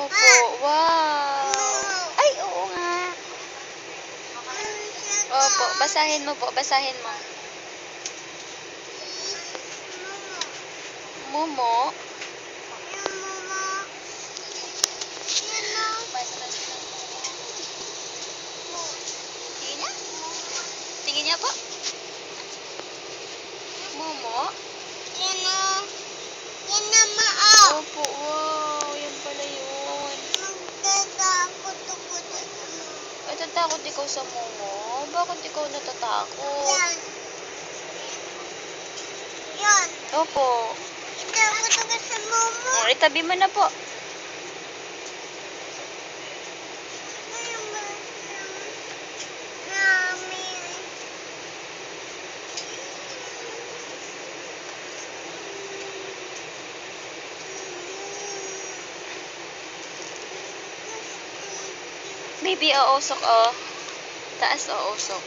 Opo. Wow. Ay, oo nga. Opo. Basahin mo po. Basahin mo. Momo. Tingin niya? Tingin niya po? Momo? Opo, wow. Yan pala yun. Natatakot ikaw sa Momo? Bakit ikaw natatakot? Opo. Itabi mo na po. Baby, uusok, oh. Taas, uusok.